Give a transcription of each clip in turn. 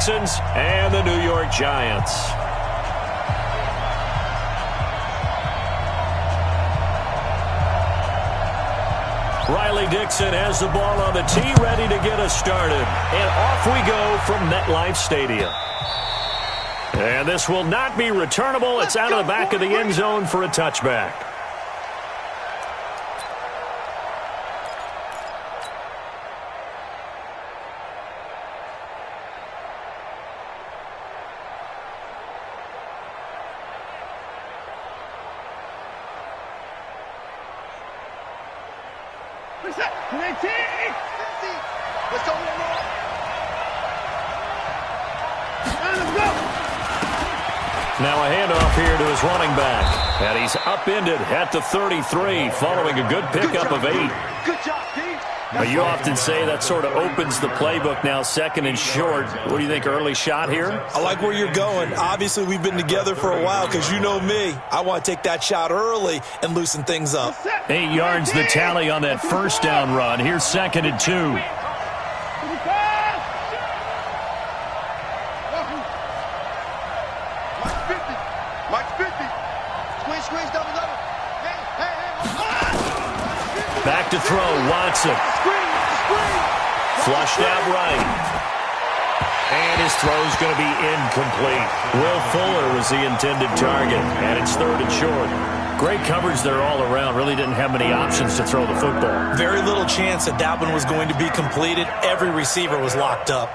Texans and the New York Giants. Riley Dixon has the ball on the tee, ready to get us started. And off we go from MetLife Stadium. And this will not be returnable. It's out of the back of the end zone for a touchback. Let's go. Now a handoff here to his running back. And he's upended at the 33 following a good pickup of 8. Good job, Pete. But you often say that sort of opens the playbook now, second and short. What do you think, early shot here? I like where you're going. Obviously, we've been together for a while because you know me. I want to take that shot early and loosen things up. 8 yards the tally on that first down run. Here's 2nd and 2. Back to throw, Watson. Flushed out right. And his throw's going to be incomplete. Will Fuller was the intended target, and it's 3rd and short. Great coverage there all around. Really didn't have many options to throw the football. Very little chance that one was going to be completed. Every receiver was locked up.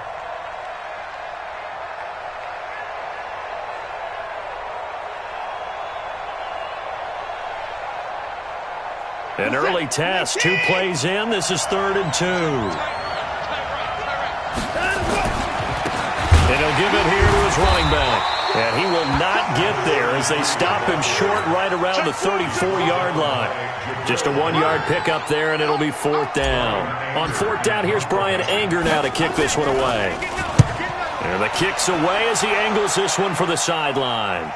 An early test, 2 plays in. This is 3rd and 2. And he'll give it here to his running back. And he will not get there as they stop him short right around the 34-yard line. Just a 1-yard pickup there, and it'll be 4th down. On 4th down, here's Brian Anger now to kick this one away. And the kick's away as he angles this one for the sideline.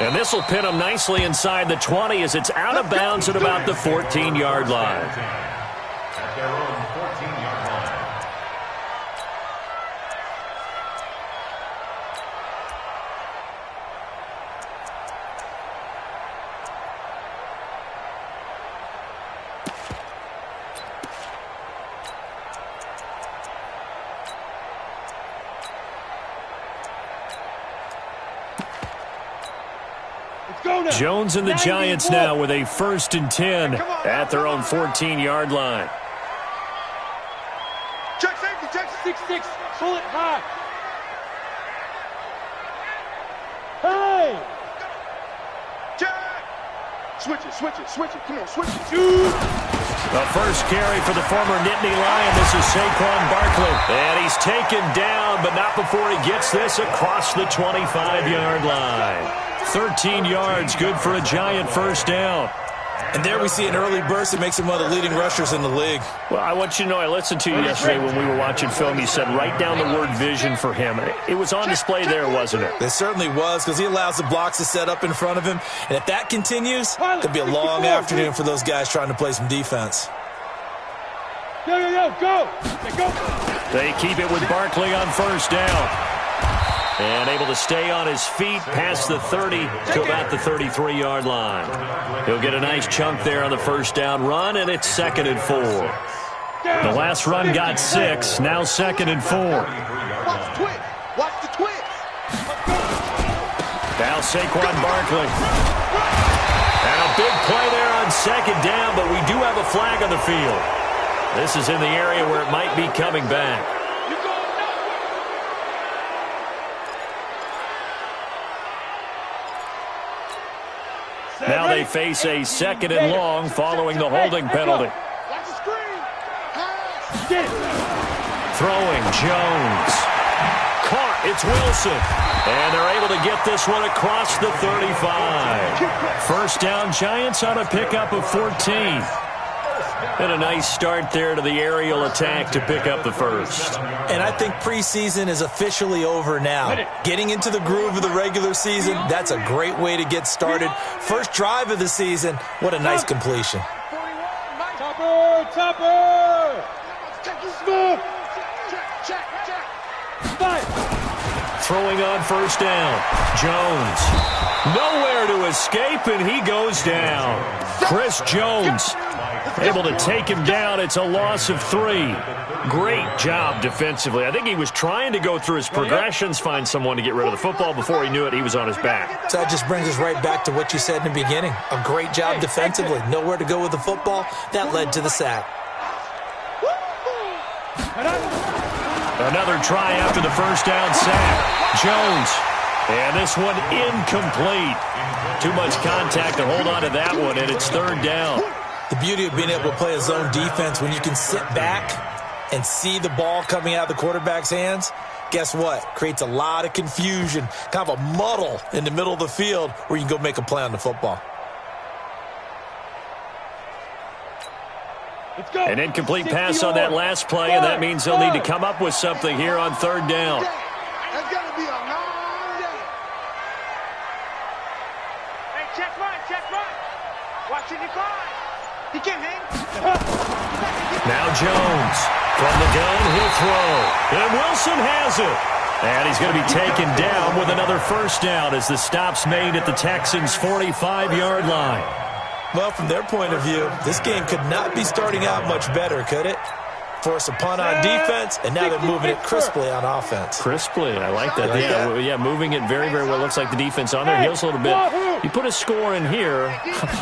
And this will pin him nicely inside the 20 as it's out of bounds at about the 14-yard line. Jones and the Giants now with a 1st and 10 at their own 14-yard line. Check safety, check 6-6. Pull it high. Hey! Check! Switch it. Come on, switch it. The first carry for the former Nittany Lion. This is Saquon Barkley. And he's taken down, but not before he gets this across the 25-yard line. 13 yards, good for a Giant first down. And there we see an early burst that makes him one of the leading rushers in the league. Well, I want you to know, I listened to you yesterday when we were watching film. You said write down the word vision for him. It was on display there, wasn't it? It certainly was, because he allows the blocks to set up in front of him. And if that continues, it could be a long afternoon for those guys trying to play some defense. Go. They keep it with Barkley on first down. And able to stay on his feet past the 30 to about the 33-yard line. He'll get a nice chunk there on the first down run, and it's 2nd and 4. The last run got 6, now 2nd and 4. Watch the twist. Now Saquon Barkley. And a big play there on 2nd down, but we do have a flag on the field. This is in the area where it might be coming back. Now they face a 2nd and long following the holding penalty. Throwing, Jones. Caught, it's Wilson. And they're able to get this one across the 35. First down, Giants on a pickup of 14. And a nice start there to the aerial attack to pick up the first. And I think preseason is officially over now. Getting into the groove of the regular season, that's a great way to get started. First drive of the season, what a nice completion. Topper! Check. throwing on first down. Jones. Nowhere to escape, and he goes down. Chris Jones able to take him down. It's a loss of 3. Great job defensively. I think he was trying to go through his progressions, find someone to get rid of the football. Before he knew it, he was on his back. So that just brings us right back to what you said in the beginning. A great job defensively. Nowhere to go with the football. That led to the sack. Another try after the first down sack. Jones. And this one incomplete. Too much contact to hold on to that one, and it's third down. The beauty of being able to play a zone defense when you can sit back and see the ball coming out of the quarterback's hands, guess what? Creates a lot of confusion, kind of a muddle in the middle of the field where you can go make a play on the football. An incomplete pass on that last play, and that means they'll need to come up with something here on third down. That's got to be a long day. Hey, check right. Watch it, decline. He can't hang. Now Jones. From the gun, he'll throw. And Wilson has it. And he's going to be taken down with another first down as the stop's made at the Texans' 45-yard line. Well, from their point of view, this game could not be starting out much better, could it? Force a punt on defense, and now they're moving it crisply on offense. Crisply, I like that. Yeah, moving it very, very well. Looks like the defense on their heels a little bit. You put a score in here,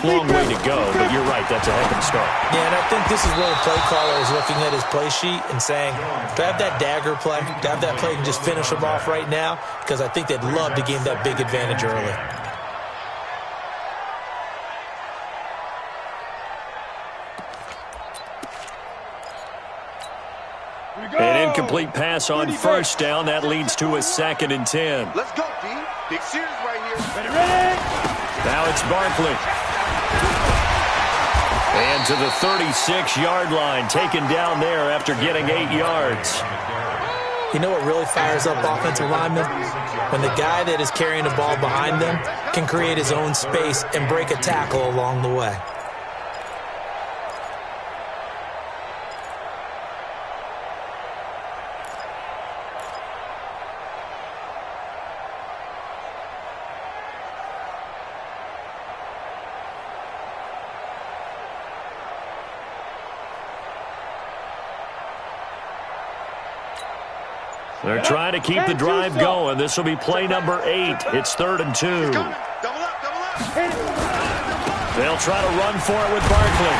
long way to go, but you're right, that's a heck of a start. Yeah, and I think this is where the play caller is looking at his play sheet and saying, do I have that dagger play? Do I have that play and just finish them off right now? Because I think they'd love to gain that big advantage early. An incomplete pass on first down. That leads to a 2nd and 10. Let's go, D. Big series right here. Ready? Now it's Barkley. And to the 36-yard line, taken down there after getting 8 yards. You know what really fires up offensive linemen? When the guy that is carrying the ball behind them can create his own space and break a tackle along the way. They're trying to keep the drive going. This will be play number 8. It's 3rd and 2. Double up. They'll try to run for it with Barkley.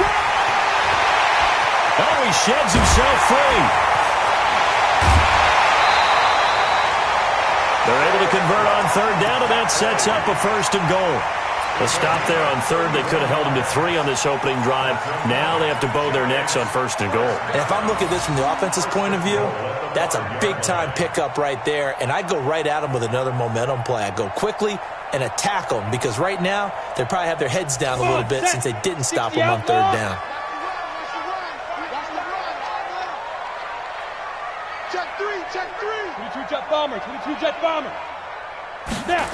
Oh, he sheds himself free. They're able to convert on third down, and that sets up a 1st and goal. A stop there on third. They could have held him to 3 on this opening drive. Now they have to bow their necks on 1st and goal. And if I'm looking at this from the offense's point of view, that's a big-time pickup right there, and I'd go right at them with another momentum play. I'd go quickly and attack them because right now they probably have their heads down a little bit since they didn't stop them on third down. Check three. 22 jet bomber. Now.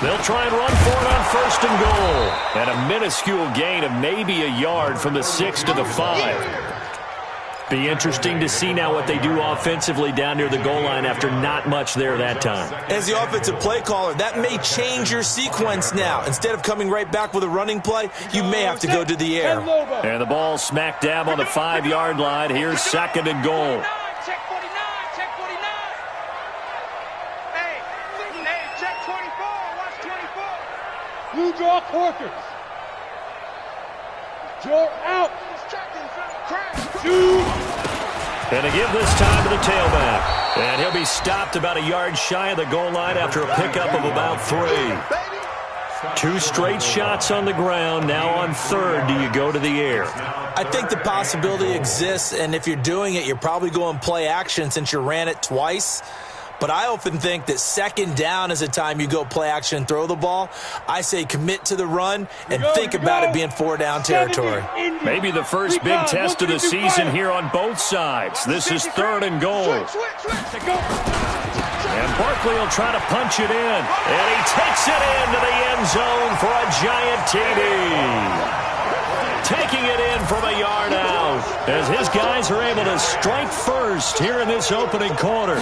They'll try and run for it on 1st and goal. And a minuscule gain of maybe a yard from the 6 to the 5. Be interesting to see now what they do offensively down near the goal line after not much there that time. As the offensive play caller, that may change your sequence now. Instead of coming right back with a running play, you may have to go to the air. And the ball smack dab on the 5-yard line. Here's 2nd and goal. Check 49. Hey, check 24. Watch 24. Blue draw Corkers. Joe out. And to give this time to the tailback. And he'll be stopped about a yard shy of the goal line after a pickup of about 3. 2 straight shots on the ground. Now on third, do you go to the air? I think the possibility exists, and if you're doing it, you're probably going play action since you ran it twice. But I often think that 2nd down is a time you go play action and throw the ball. I say commit to the run and think about it being 4-down territory. Maybe the first big test of the season here on both sides. This is 3rd and goal. And Barkley will try to punch it in. And he takes it into the end zone for a giant TD. Taking it in from a yard out as his guys are able to strike first here in this opening quarter.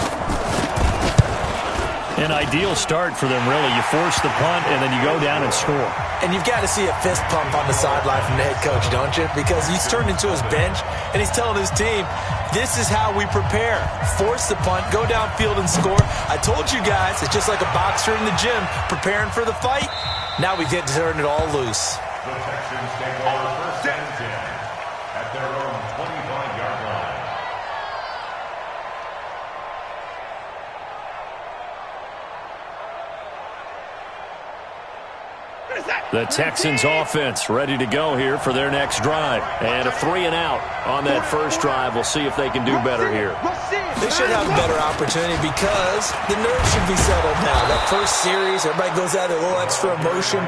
An ideal start for them, really. You force the punt, and then you go down and score. And you've got to see a fist pump on the sideline from the head coach, don't you? Because he's turned into his bench, and he's telling his team, this is how we prepare. Force the punt, go downfield and score. I told you guys, it's just like a boxer in the gym preparing for the fight. Now we get to turn it all loose. The Texans take over first and 10 at their own 25-yard line. The Texans offense ready to go here for their next drive. And a 3-and-out on that first drive. We'll see if they can do better here. They should have a better opportunity because the nerves should be settled now. That first series, everybody goes out with a little extra emotion.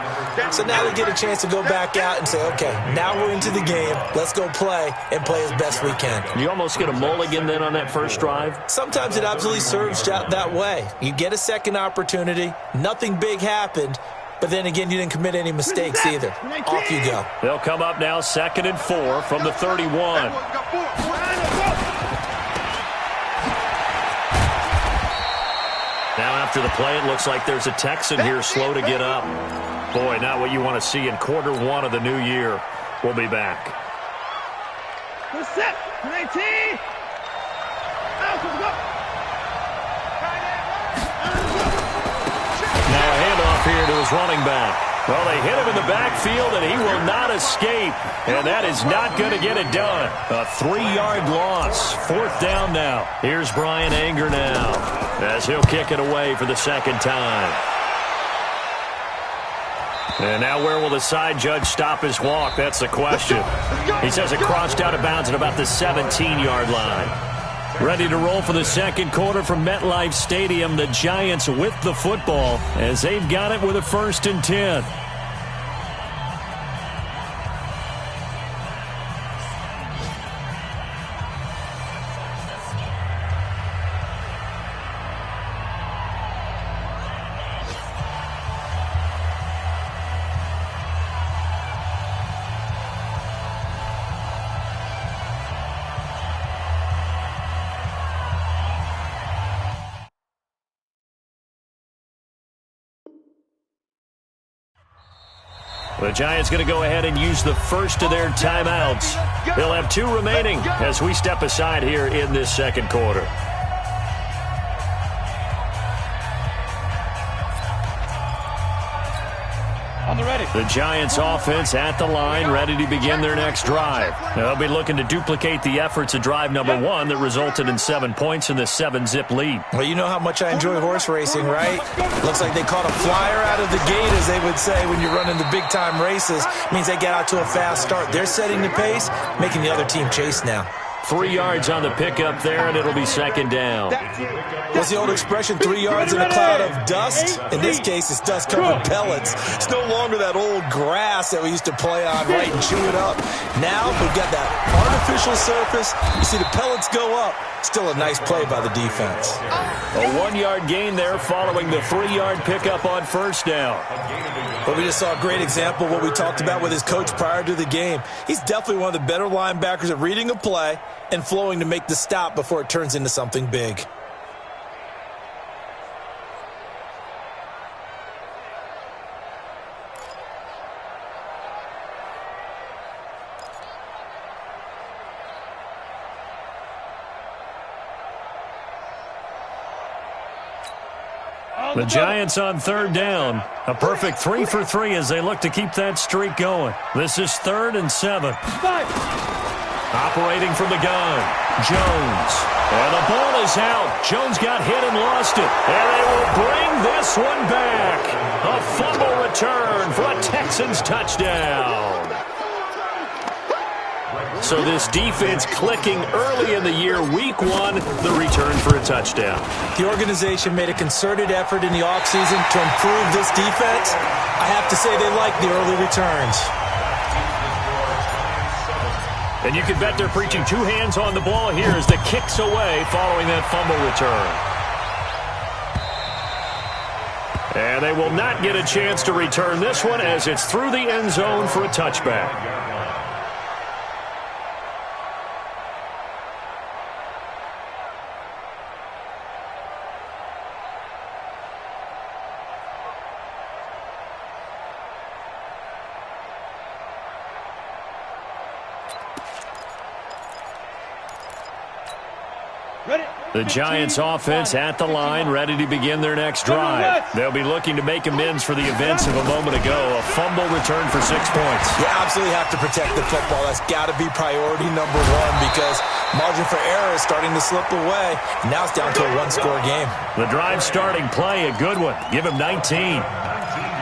So now they get a chance to go back out and say, okay, now we're into the game. Let's go play and play as best we can. You almost get a mulligan then on that first drive? Sometimes it absolutely serves that way. You get a second opportunity. Nothing big happened. But then again, you didn't commit any mistakes either. Off you go. They'll come up now 2nd and 4 from the 31. Now after the play, it looks like there's a Texan here slow to get up. Boy, not what you want to see in quarter one of the new year. We'll be back. Set. 19. Now a handoff here to his running back. Well, they hit him in the backfield, and he will not escape. And that is not going to get it done. A 3-yard loss. 4th down now. Here's Brian Anger now as he'll kick it away for the second time. And now where will the side judge stop his walk? That's the question. He says it crossed out of bounds at about the 17-yard line. Ready to roll for the second quarter from MetLife Stadium. The Giants with the football as they've got it with a 1st and 10. The Giants going to go ahead and use the first of their timeouts. They'll have 2 remaining as we step aside here in this second quarter. The Giants offense at the line, ready to begin their next drive. They'll be looking to duplicate the efforts of drive number 1 that resulted in 7 points in the 7-zip lead. Well, you know how much I enjoy horse racing, right? Looks like they caught a flyer out of the gate, as they would say when you're running the big-time races. Means they get out to a fast start. They're setting the pace, making the other team chase now. 3 yards on the pickup there, and it'll be second down. What's the old expression, 3 yards in a cloud of dust? In this case, it's dust-covered pellets. It's no longer that old grass that we used to play on, right, and chew it up. Now we've got that artificial surface. You see the pellets go up. Still a nice play by the defense. A 1-yard gain there following the 3-yard pickup on first down. But we just saw a great example of what we talked about with his coach prior to the game. He's definitely one of the better linebackers at reading a play and flowing to make the stop before it turns into something big. The Giants on 3rd down. A perfect 3 for 3 as they look to keep that streak going. This is 3rd and 7. Operating from the gun, Jones. And the ball is out. Jones got hit and lost it. And they will bring this one back. A fumble return for a Texans touchdown. So this defense clicking early in the year, week 1, the return for a touchdown. The organization made a concerted effort in the offseason to improve this defense. I have to say they like the early returns. And you can bet they're preaching 2 hands on the ball here as the kick's away following that fumble return. And they will not get a chance to return this one as it's through the end zone for a touchback. The Giants offense at the line, ready to begin their next drive. They'll be looking to make amends for the events of a moment ago. A fumble return for 6 points. You absolutely have to protect the football. That's got to be priority number one because margin for error is starting to slip away. Now it's down to a one-score game. The drive starting play, a good one. Give him 19.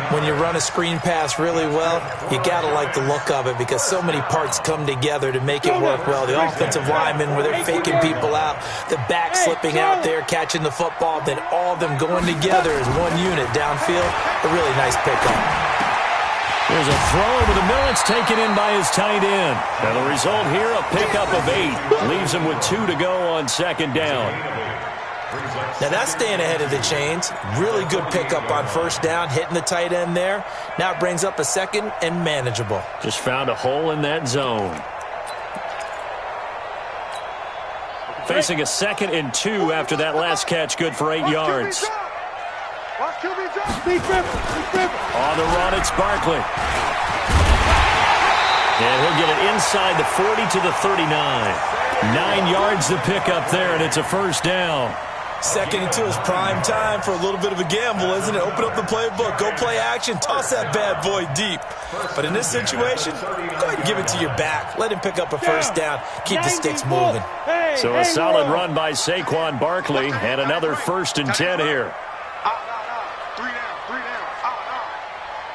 When you run a screen pass really well, you got to like the look of it because so many parts come together to make it work well. The offensive linemen, where they're faking people out, the back slipping out there, catching the football, then all of them going together as one unit downfield. A really nice pickup. There's a throw over the middle. It's taken in by his tight end. And the result here, a pickup of 8. Leaves him with 2 to go on second down. Now that's staying ahead of the chains. Really good pickup on first down, hitting the tight end there. Now it brings up a second and manageable. Just found a hole in that zone. Facing a 2nd and 2 after that last catch, good for 8 yards. On the run, it's Barkley. And he'll get it inside the 40 to the 39. 9 yards to pick up there, and it's a first down. 2nd and 2 is prime time for a little bit of a gamble, isn't it? Open up the playbook, go play action, toss that bad boy deep. But in this situation, go ahead and give it to your back. Let him pick up a first down. Keep the sticks moving. So a solid run by Saquon Barkley, and another 1st and 10 here.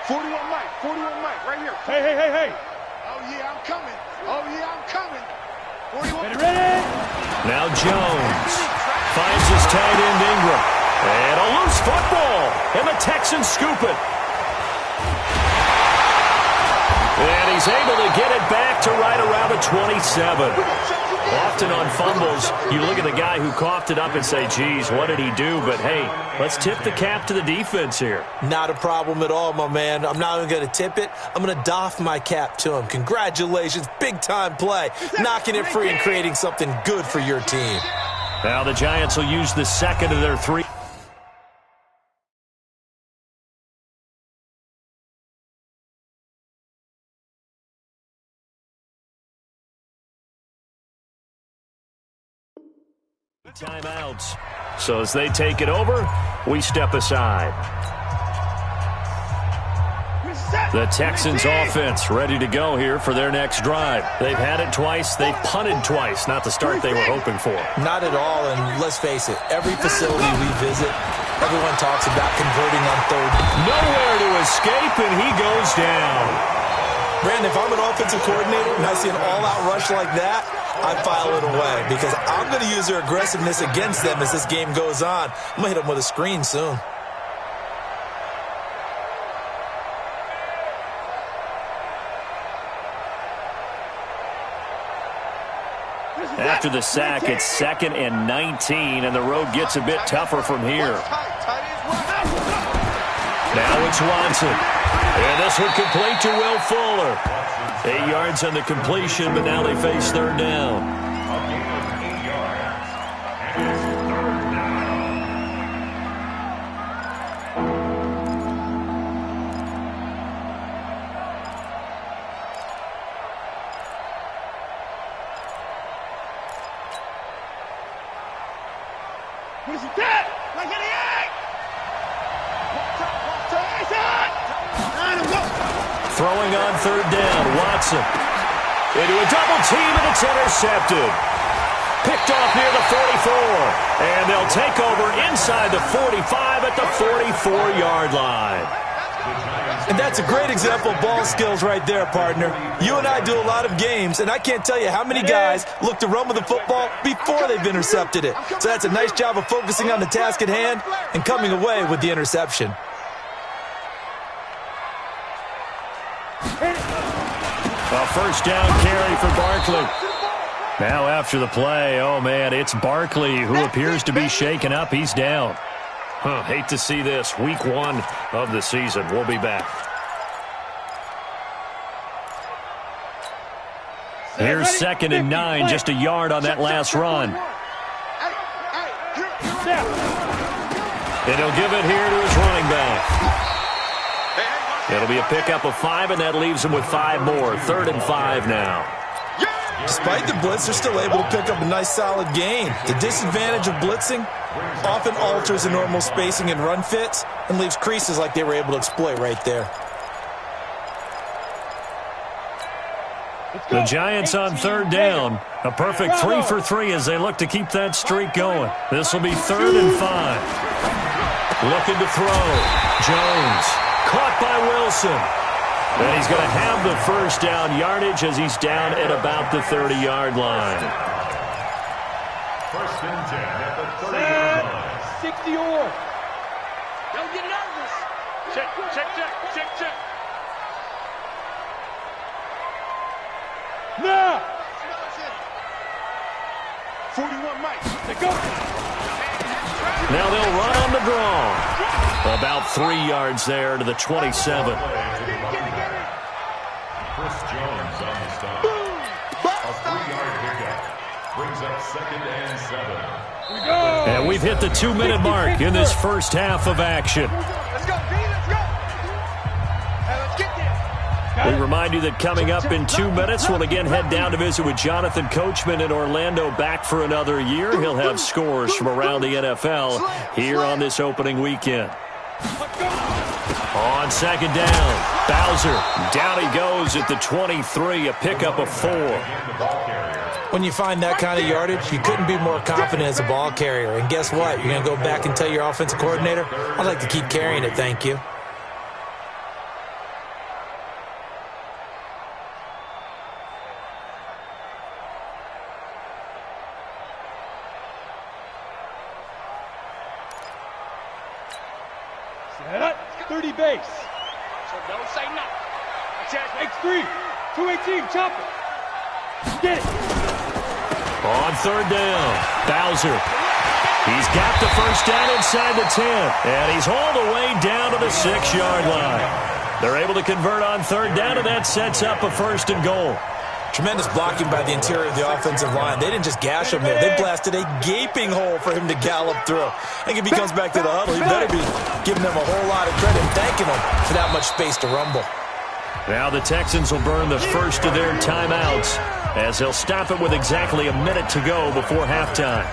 41 Mike, right here. Hey. Oh, yeah, I'm coming. 41. Ready? Now Jones finds his tight end Ingram. And a loose football. And the Texans scoop it. And he's able to get it back to right around the 27. Often on fumbles, you look at the guy who coughed it up and say, geez, what did he do? But, hey, let's tip the cap to the defense here. Not a problem at all, my man. I'm not even going to tip it. I'm going to doff my cap to him. Congratulations. Big-time play. Knocking it free and creating something good for your team. Now the Giants will use the 2nd of their 3. Timeouts. So as they take it over, we step aside. The Texans offense ready to go here for their next drive. They've had it twice. They've punted twice. Not the start they were hoping for. Not at all, and let's face it, every facility we visit, everyone talks about converting on 3rd. Nowhere to escape, and he goes down. Brandon, if I'm an offensive coordinator and I see an all-out rush like that, I file it away because I'm going to use their aggressiveness against them as this game goes on. I'm going to hit them with a screen soon. After the sack, it's 2nd and 19, and the road gets a bit tougher from here. Now it's Watson. And this one complete to Will Fuller. 8 yards on the completion, but now they face 3rd down. Throwing on 3rd down, Watson. Into a double team, and it's intercepted. Picked off near the 44. And they'll take over inside the 45 at the 44-yard line. And that's a great example of ball skills right there, partner. You and I do a lot of games, and I can't tell you how many guys look to run with the football before they've intercepted it. So that's a nice job of focusing on the task at hand and coming away with the interception. A first down carry for Barkley. Now after the play, oh man, it's Barkley who appears to be shaken up. He's down. Hate to see this. Week 1 of the season. We'll be back. Here's 2nd and 9, just a yard on that last run. And he'll give it here to his running back. It'll be a pickup of 5, and that leaves him with 5 more. 3rd and 5 now. Despite the blitz, they're still able to pick up a nice, solid gain. The disadvantage of blitzing often alters the normal spacing and run fits and leaves creases like they were able to exploit right there. The Giants on third down. A perfect 3 for 3 as they look to keep that streak going. This will be 3rd and 5. Looking to throw. Jones. Caught by Wilson. And he's going to have the first down yardage as he's down at about the 30-yard line. 1st and 10 at the 30-yard line. 60 or. Don't get nervous. Check, check, check, check, check. Now. 41 Mike. They go. Now they'll run on the draw. About 3 yards there to the 27. Chris Jones on the stop. A 3-yard pickup. Brings up 2nd and 7. And we've hit the 2-minute mark in this first half of action. Let's go, B, let's go. Hey, let's get there. We remind you that coming up in 2 minutes, we'll again head down to visit with Jonathan Coachman in Orlando, back for another year. He'll have scores from around the NFL here on this opening weekend. On 2nd down, Bowser. Down he goes at the 23, a pickup of 4. When you find that kind of yardage, you couldn't be more confident as a ball carrier. And guess what? You're going to go back and tell your offensive coordinator, I'd like to keep carrying it, thank you. Set up. 30 base. So don't say nothing. X3. 218. Chop it. Get it. On 3rd down, Bowser. He's got the first down inside the 10, and he's hauled away down to the 6-yard line. They're able to convert on 3rd down, and that sets up a 1st and goal. Tremendous blocking by the interior of the offensive line. They didn't just gash him there. They blasted a gaping hole for him to gallop through. I think if he comes back to the huddle, he better be giving them a whole lot of credit and thanking them for that much space to rumble. Now the Texans will burn the first of their timeouts as they'll stop it with exactly a minute to go before halftime.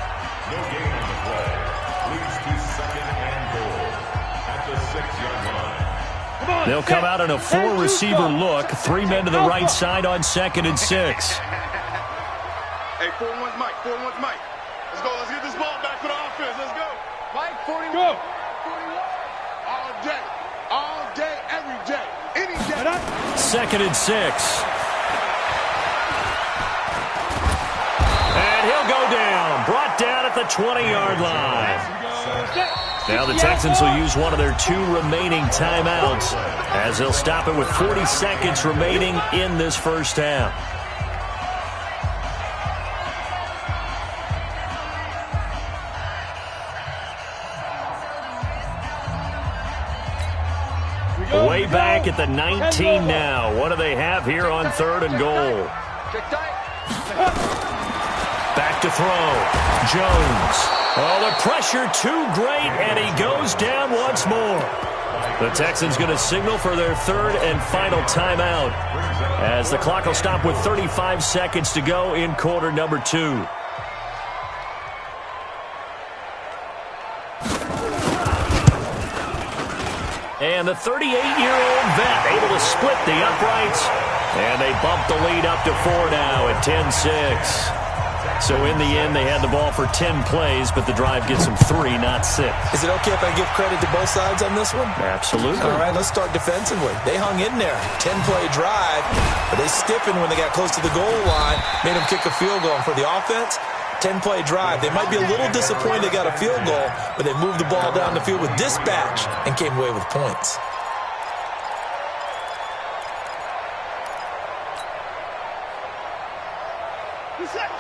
No gain on the play. Leads to 2nd and goal at the 6-yard line. They'll come out in a 4-receiver look. 3 men to the right side on 2nd and 6. Hey, 4-1 Mike. 4-1 Mike. Let's go. Let's get this ball back for the offense. Let's go. Mike, 41. Go. 41. All day. All day, every day. Any day. 2nd and 6. And he'll go down. Brought down at the 20-yard line. Now the Texans will use one of their 2 remaining timeouts as they'll stop it with 40 seconds remaining in this first half. Way back at the 19 now. What do they have here on 3rd and goal? Back to throw. Jones. Oh, the pressure too great, and he goes down once more. The Texans going to signal for their 3rd and final timeout as the clock will stop with 35 seconds to go in quarter number 2. And the 38-year-old vet able to split the uprights, and they bump the lead up to 4 now at 10-6. So in the end, they had the ball for 10 plays, but the drive gets them 3, not 6. Is it okay if I give credit to both sides on this one? Absolutely. All right, let's start defensively. They hung in there. 10-play drive, but they stiffened when they got close to the goal line, made them kick a field goal. And for the offense, 10-play drive. They might be a little disappointed they got a field goal, but they moved the ball down the field with dispatch and came away with points.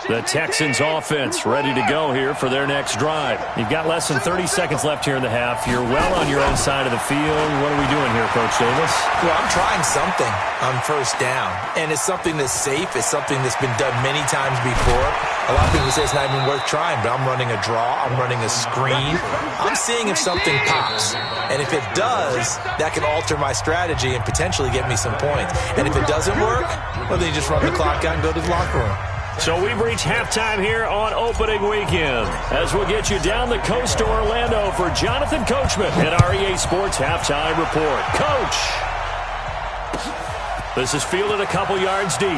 The Texans offense ready to go here for their next drive. You've got less than 30 seconds left here in the half. You're well on your own side of the field. What are we doing here, Coach Davis? Well, I'm trying something on 1st down, and it's something that's safe. It's something that's been done many times before. A lot of people say it's not even worth trying, but I'm running a draw. I'm running a screen. I'm seeing if something pops, and if it does, that can alter my strategy and potentially get me some points. And if it doesn't work, well, then you just run the clock out and go to the locker room. So we've reached halftime here on opening weekend as we'll get you down the coast to Orlando for Jonathan Coachman and our EA Sports Halftime Report. Coach, this is fielded a couple yards deep.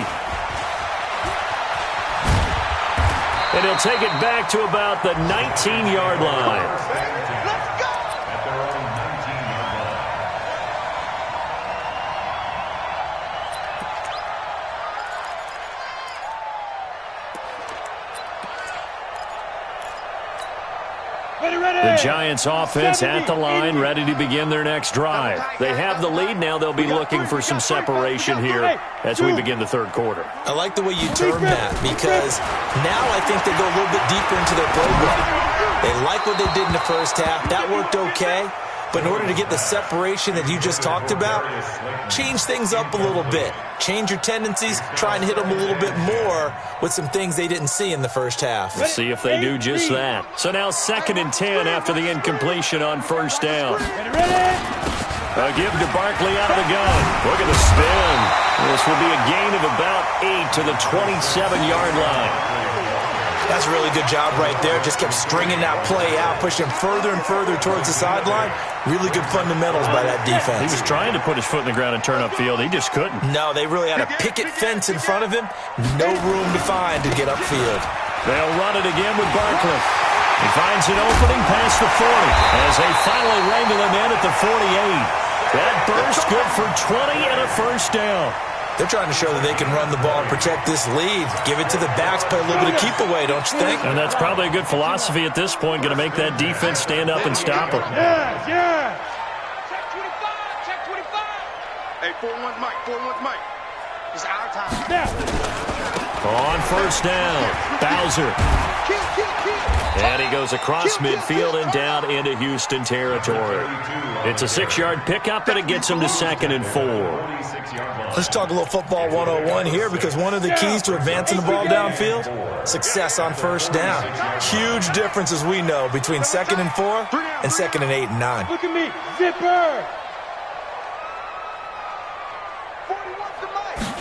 And he'll take it back to about the 19-yard line. The Giants offense at the line, ready to begin their next drive. They have the lead. Now they'll be looking for some separation here as we begin the third quarter. I like the way you term that because now I think they go a little bit deeper into their playbook. They like what they did in the first half. That worked okay. But in order to get the separation that you just talked about, change things up a little bit. Change your tendencies, try and hit them a little bit more with some things they didn't see in the first half. Let's see if they do just that. So now 2nd and 10 after the incompletion on first down. A give to Barkley out of the gun. Look at the spin. This will be a gain of about 8 to the 27-yard line. That's a really good job right there. Just kept stringing that play out, pushing further and further towards the sideline. Really good fundamentals by that defense. He was trying to put his foot in the ground and turn upfield. He just couldn't. No, they really had a picket fence in front of him. No room to find to get upfield. They'll run it again with Barkley. He finds an opening past the 40 as they finally wrangle him in at the 48. That burst good for 20 and a first down. They're trying to show that they can run the ball and protect this lead. Give it to the backs, play a little bit of keep away, don't you think? And that's probably a good philosophy at this point, going to make that defense stand up and stop them. Yeah. Check 25, check 25. Hey, 4-1's Mike, 4-1's Mike. It's our time. On first down, Bowser. And he goes across midfield and down into Houston territory. It's a 6-yard pickup, and it gets him to 2nd and 4. Let's talk a little football 101 here because one of the keys to advancing the ball downfield, success on first down. Huge difference, as we know, between 2nd and 4 and 2nd and 8 and 9. Look at me, zipper.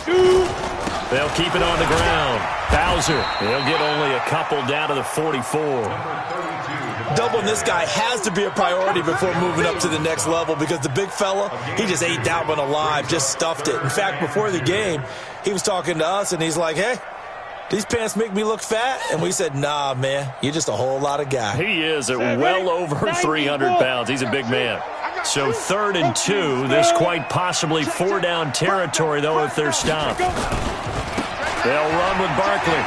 2. They'll keep it on the ground. Bowser, they'll get only a couple down to the 44. Doubling this guy has to be a priority before moving up to the next level because the big fella, he just ate that one alive, just stuffed it. In fact, before the game, he was talking to us, and he's like, hey, these pants make me look fat? And we said, nah, man, you're just a whole lot of guy. He is at well over 300 pounds. He's a big man. So 3rd and 2, this quite possibly 4-down territory, though, if they're stopped. They'll run with Barkley.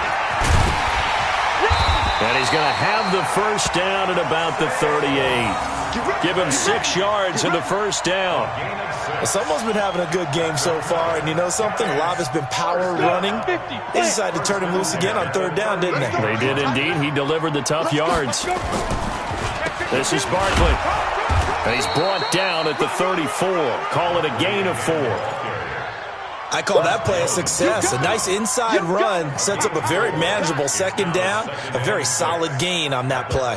And he's going to have the first down at about the 38. Give him 6 yards in the first down. Well, someone's been having a good game so far, and you know something? A lot of it's been power running. They decided to turn him loose again on 3rd down, didn't they? They did indeed. He delivered the tough yards. This is Barkley. And he's brought down at the 34. Call it a gain of 4. I call that play a success. A nice inside run sets up a very manageable 2nd down. A very solid gain on that play.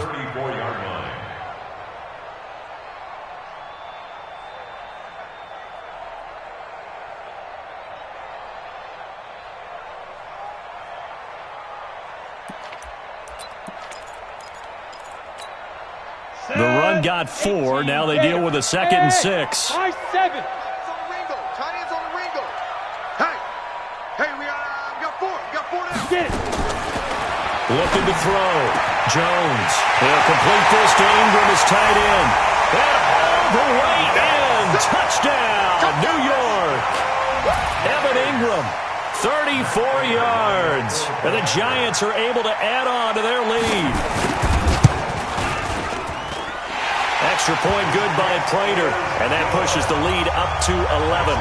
The run got 4. Now they deal with a 2nd and 6. 7. Looking to throw. Jones. He'll complete this to Ingram, his tight end. And all the way in. Touchdown, New York. Evan Ingram, 34 yards. And the Giants are able to add on to their lead. Extra point good by Prater. And that pushes the lead up to 11.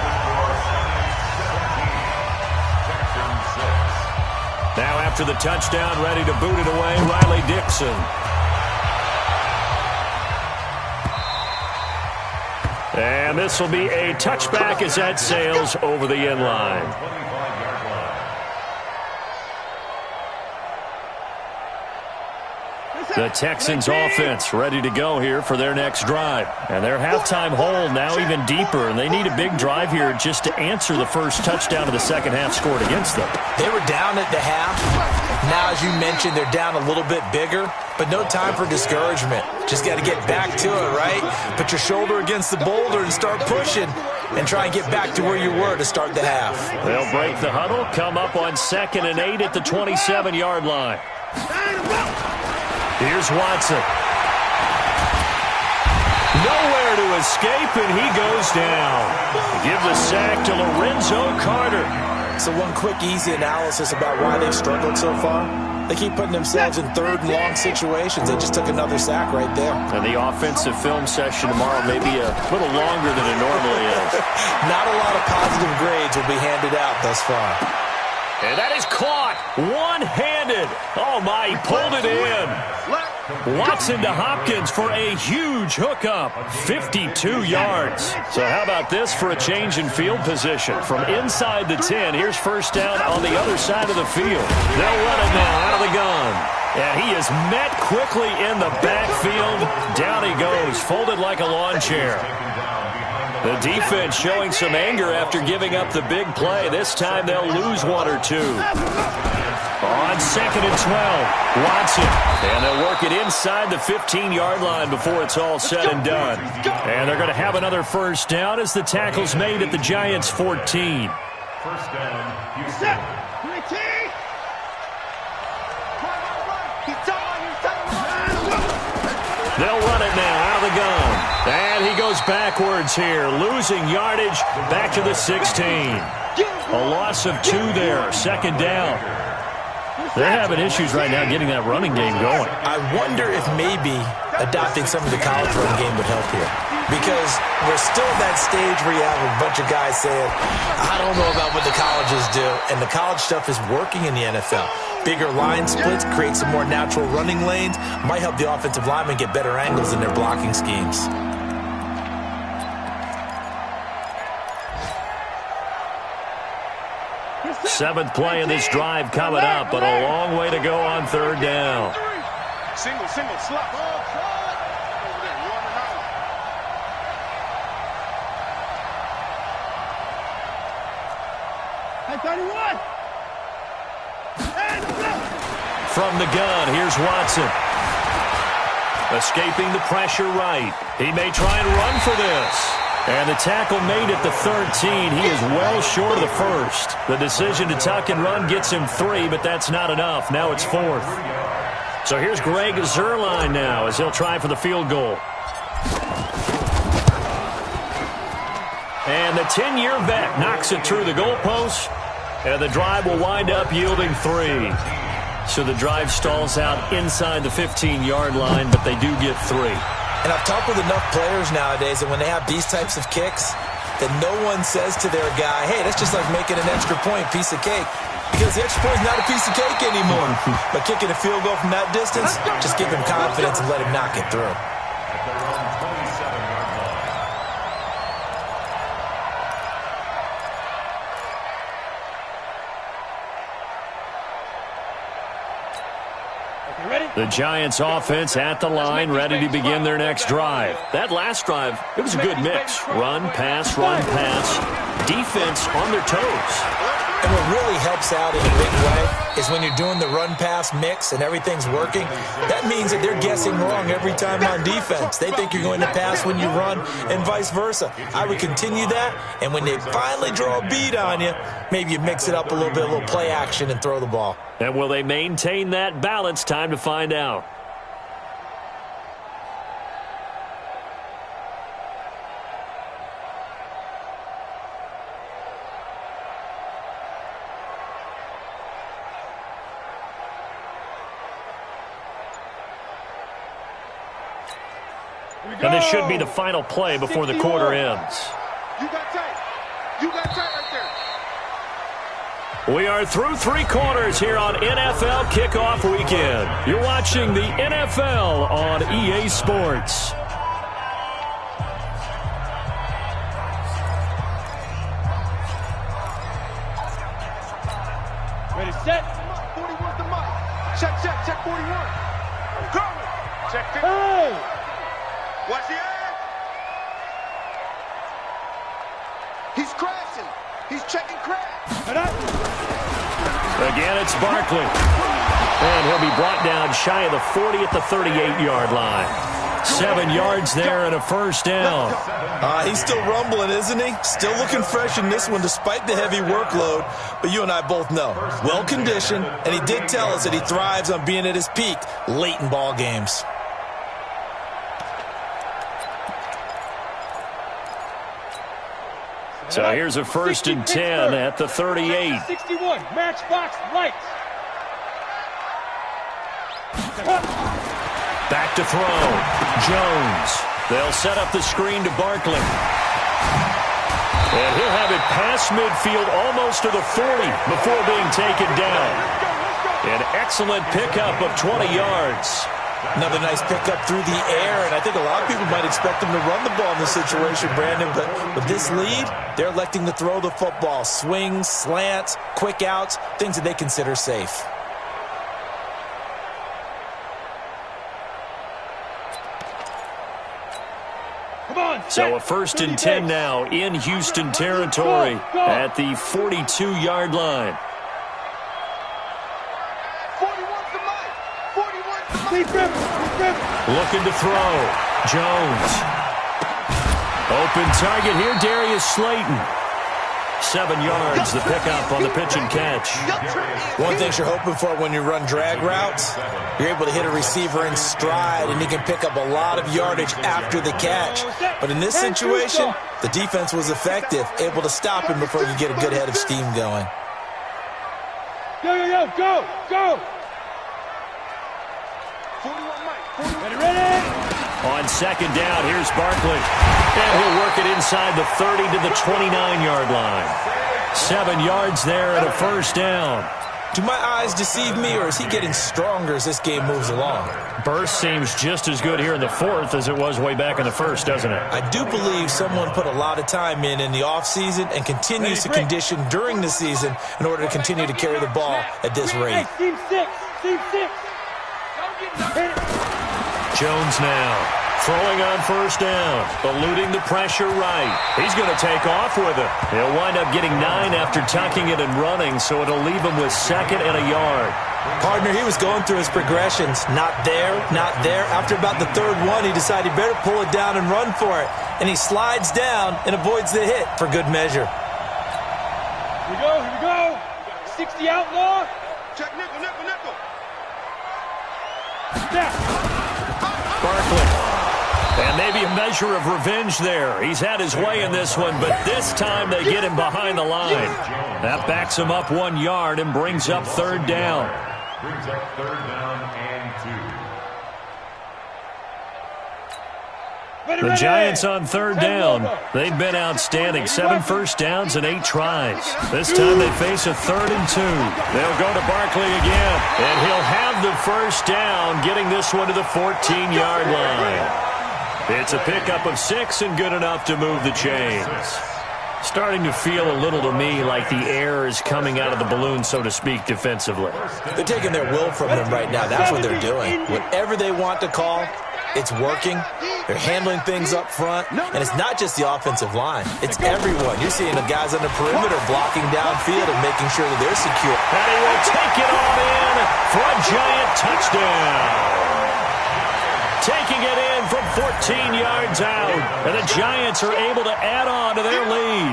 Now after the touchdown, ready to boot it away, Riley Dixon. And this will be a touchback as that sails over the end line. The Texans offense ready to go here for their next drive. And their halftime hole now even deeper, and they need a big drive here just to answer the first touchdown of the second half scored against them. They were down at the half. Now, as you mentioned, they're down a little bit bigger, but no time for discouragement. Just got to get back to it, right? Put your shoulder against the boulder and start pushing and try and get back to where you were to start the half. They'll break the huddle, come up on 2nd and 8 at the 27-yard line. Here's Watson. Nowhere to escape, and he goes down. Give the sack to Lorenzo Carter. So one quick, easy analysis about why they've struggled so far. They keep putting themselves in 3rd and long situations. They just took another sack right there. And the offensive film session tomorrow may be a little longer than it normally is. Not a lot of positive grades will be handed out thus far. And that is caught one-handed. Oh, my, he pulled it in. Watson to Hopkins for a huge hookup, 52 yards. So how about this for a change in field position? From inside the 10, here's first down on the other side of the field. They'll run it now out of the gun. And he is met quickly in the backfield. Down he goes, folded like a lawn chair. The defense showing some anger after giving up the big play. This time they'll lose 1 or 2. On 2nd and 12, Watson. And they'll work it inside the 15-yard line before it's all said and done. And they're going to have another first down as the tackle's made at the Giants' 14. First down, Houston. They'll run it now out of the gun. And he goes backwards here, losing yardage back to the 16. A loss of 2 there, 2nd down. They're having issues right now getting that running game going. I wonder if maybe adopting some of the college run game would help here. Because we're still at that stage where you have a bunch of guys saying, I don't know about what the colleges do. And the college stuff is working in the NFL. Bigger line splits, create some more natural running lanes, might help the offensive linemen get better angles in their blocking schemes. Seventh play of this drive coming up, but a long way to go on 3rd down. Single, slot. Over there, you on the line. Hey, 31! From the gun, here's Watson. Escaping the pressure right. He may try and run for this. And the tackle made at the 13. He is well short of the first. The decision to tuck and run gets him 3, but that's not enough. Now it's 4th. So here's Greg Zuerlein now as he'll try for the field goal. And the 10-year vet knocks it through the goalpost. And the drive will wind up yielding 3. So the drive stalls out inside the 15-yard line, but they do get 3. And I've talked with enough players nowadays that when they have these types of kicks, that no one says to their guy, hey, that's just like making an extra point, piece of cake. Because the extra point is not a piece of cake anymore. But kicking a field goal from that distance, just give him confidence and let him knock it through. The Giants offense at the line, ready to begin their next drive. That last drive, it was a good mix. Run, pass, defense on their toes. And what really helps out in a big way is when you're doing the run-pass mix and everything's working, that means that they're guessing wrong every time on defense. They think you're going to pass when you run and vice versa. I would continue that, and when they finally draw a beat on you, maybe you mix it up a little bit, a little play action, and throw the ball. And will they maintain that balance? Time to find out. And this should be the final play before the quarter ends. You got tight. You got tight right there. We are through 3 quarters here on NFL Kickoff Weekend. You're watching the NFL on EA Sports. Ready, set. 41's the mic. Check, 41. I'm coming. Check it. Hey! Watch the edge. He's crashing. He's checking crash. Again, it's Barkley. And he'll be brought down shy of the 40 at the 38-yard line. 7 yards there and a first down. He's still rumbling, isn't he? Still looking fresh in this one despite the heavy workload. But you and I both know, well-conditioned, and he did tell us that he thrives on being at his peak late in ball games. So here's a 1st and 10 at the 38. 61, matchbox lights. Back to throw. Jones. They'll set up the screen to Barkley. And he'll have it past midfield almost to the 40 before being taken down. An excellent pickup of 20 yards. Another nice pickup through the air, and I think a lot of people might expect him to run the ball in this situation, Brandon, but with this lead, they're electing to throw the football. Swings, slants, quick outs, things that they consider safe. So a 1st and 10 now in Houston territory at the 42-yard line. 41's the mic. 41's the mic. Looking to throw. Jones. Open target here, Darius Slayton. 7 yards, the pickup on the pitch and catch. One thing you're hoping for when you run drag routes, you're able to hit a receiver in stride, and he can pick up a lot of yardage after the catch. But in this situation, the defense was effective, able to stop him before you get a good head of steam going. Go! 41 mic. Ready? On 2nd down, here's Barkley. And he'll work it inside the 30 to the 29-yard line. 7 yards there and a first down. Do my eyes deceive me, or is he getting stronger as this game moves along? Burst seems just as good here in the 4th as it was way back in the 1st, doesn't it? I do believe someone put a lot of time in the offseason and continues to condition during the season in order to continue to carry the ball at this rate. Team 6. Jones now throwing on 1st down, eluding the pressure right. He's going to take off with it. He'll wind up getting 9 after tucking it and running, so it'll leave him with 2nd and a yard. Partner, he was going through his progressions. Not there. After about the 3rd one, he decided he better pull it down and run for it. And he slides down and avoids the hit for good measure. Here we go. 60 outlaw. Check nickel. Barkley. And maybe a measure of revenge there. He's had his way in this one, but this time they get him behind the line. That backs him up 1 yard and brings up 3rd down. Brings up 3rd down and 2. The Giants on 3rd down. They've been outstanding. 7 first downs and 8 tries. This time they face a 3rd and 2. They'll go to Barkley again, and he'll have the first down, getting this one to the 14-yard line. It's a pickup of 6 and good enough to move the chains. Starting to feel a little to me like the air is coming out of the balloon, so to speak, defensively. They're taking their will from him right now. That's what they're doing. Whatever they want to call, it's working. They're handling things up front, and it's not just the offensive line. It's everyone. You're seeing the guys on the perimeter blocking downfield and making sure that they're secure. And he will take it on in for a Giant touchdown. Taking it in from 14 yards out, and the Giants are able to add on to their lead.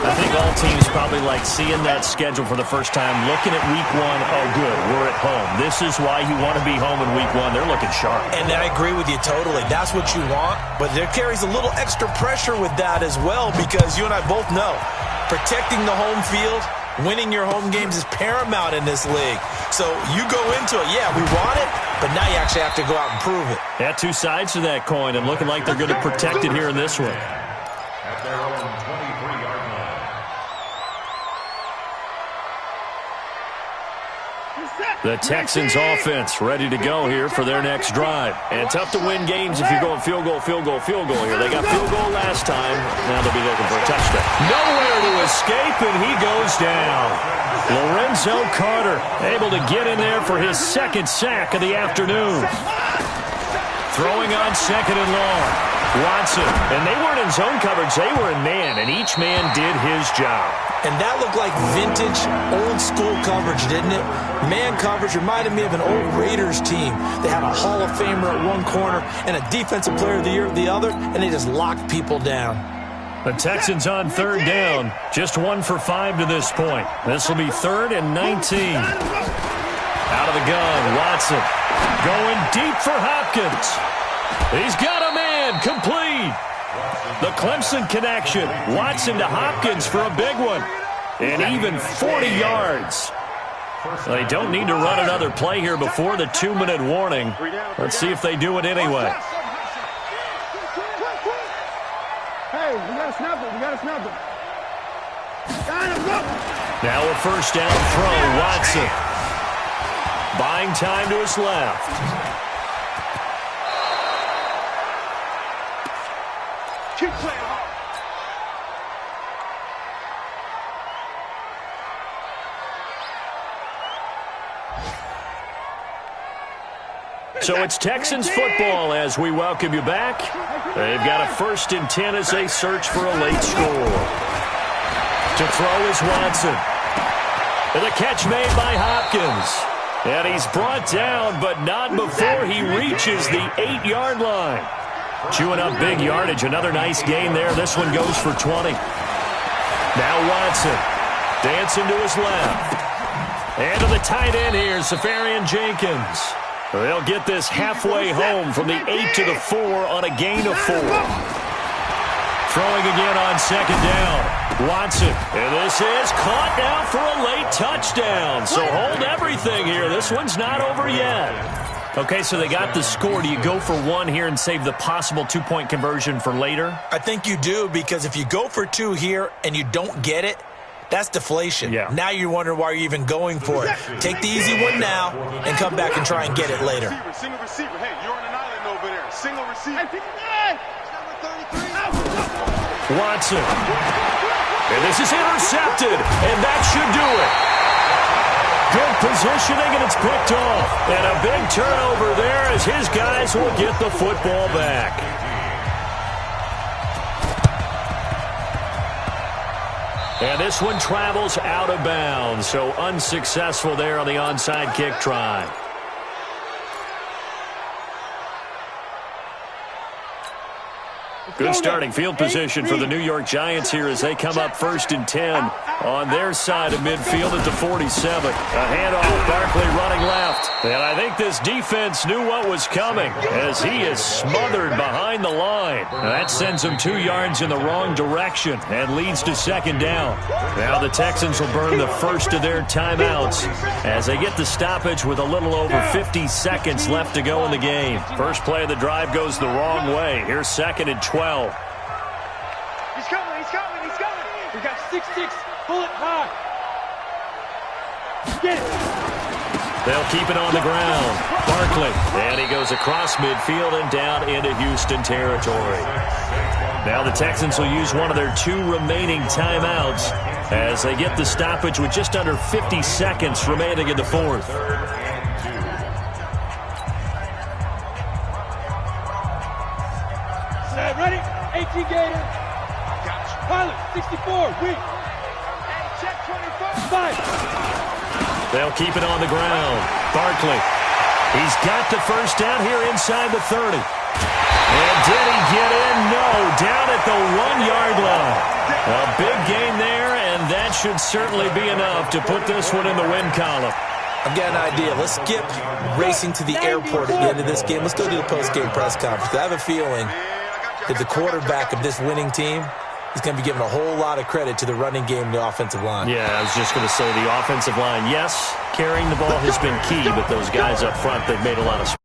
I think all teams probably like seeing that schedule for the first time, looking at week 1. Oh, good, we're at home. This is why you want to be home in week 1. They're looking sharp. And I agree with you totally. That's what you want, but there carries a little extra pressure with that as well, because you and I both know protecting the home field, winning your home games is paramount in this league. So you go into it, yeah, we want it, but now you actually have to go out and prove it. Yeah, 2 sides to that coin, and looking like they're going to protect it here in this one. At their own 23-yard line. The Texans offense ready to go here for their next drive. And tough to win games if you're going field goal here. They got field goal last time. Now they'll be looking for a touchdown. Nowhere to escape, and he goes down. Lorenzo Carter able to get in there for his 2nd sack of the afternoon. Throwing on second and long. Watson. And they weren't in zone coverage. They were in man, and each man did his job. And that looked like vintage, old-school coverage, didn't it? Man coverage reminded me of an old Raiders team. They had a Hall of Famer at one corner and a Defensive Player of the Year at the other, and they just locked people down. The Texans on third down. Just 1 for 5 to this point. This will be 3rd and 19. Out of the gun, Watson. Going deep for Hopkins. He's got a man. Complete. The Clemson connection. Watson to Hopkins for a big one. And even 40 yards. They don't need to run another play here before the 2-minute warning. Let's see if they do it anyway. Hey, we got to snap it. We got to snap it. Now a first down throw, Watson. Buying time to his left. Keep playing hard. So it's Texans football as we welcome you back. They've got a 1st and 10 as they search for a late score. To throw is Watson. And the catch made by Hopkins. And he's brought down, but not before he reaches the 8-yard line. Chewing up big yardage. Another nice gain there. This one goes for 20. Now Watson. Dancing to his left. And to the tight end here, Safarian Jenkins. They'll get this halfway home from the 8 to the 4 on a gain of 4. Throwing again on second down. Watson. And this is caught now for a late touchdown. So hold everything here. This one's not over yet. Okay, so they got the score. Do you go for 1 here and save the possible 2-point conversion for later? I think you do, because if you go for 2 here and you don't get it, that's deflation. Yeah. Now you're wondering why you're even going for it. Take the easy one now and come back and try and get it later. Single receiver. Hey, you're on an island over there. Single receiver. Watson. And this is intercepted, and that should do it. Good positioning, and it's picked off. And a big turnover there as his guys will get the football back. And this one travels out of bounds, so unsuccessful there on the onside kick try. Good starting field position for the New York Giants here as they come up 1st and 10 on their side of midfield at the 47. A handoff, Barkley running left. And I think this defense knew what was coming as he is smothered behind the line. And that sends him 2 yards in the wrong direction and leads to second down. Now the Texans will burn the first of their timeouts as they get the stoppage with a little over 50 seconds left to go in the game. First play of the drive goes the wrong way. Here's 2nd and 12. He's coming, he's coming, he's coming. We got 6-6, bullet high. Get it. They'll keep it on the ground. Barkley, and he goes across midfield and down into Houston territory. Now the Texans will use one of their 2 remaining timeouts as they get the stoppage with just under 50 seconds remaining in the 4th. Ready? 18 Gator. Pilot, 64, weak. Hey, check 24. 5. They'll keep it on the ground. Barkley. He's got the first down here inside the 30. And did he get in? No, down at the 1-yard line. A big gain there, and that should certainly be enough to put this one in the win column. I've got an idea. Let's skip racing to the airport at the end of this game. Let's go to the post-game press conference. I have a feeling that the quarterback of this winning team is going to be given a whole lot of credit to the running game and the offensive line. Yeah, I was just going to say the offensive line, yes, carrying the ball has been key, but those guys up front, they've made a lot of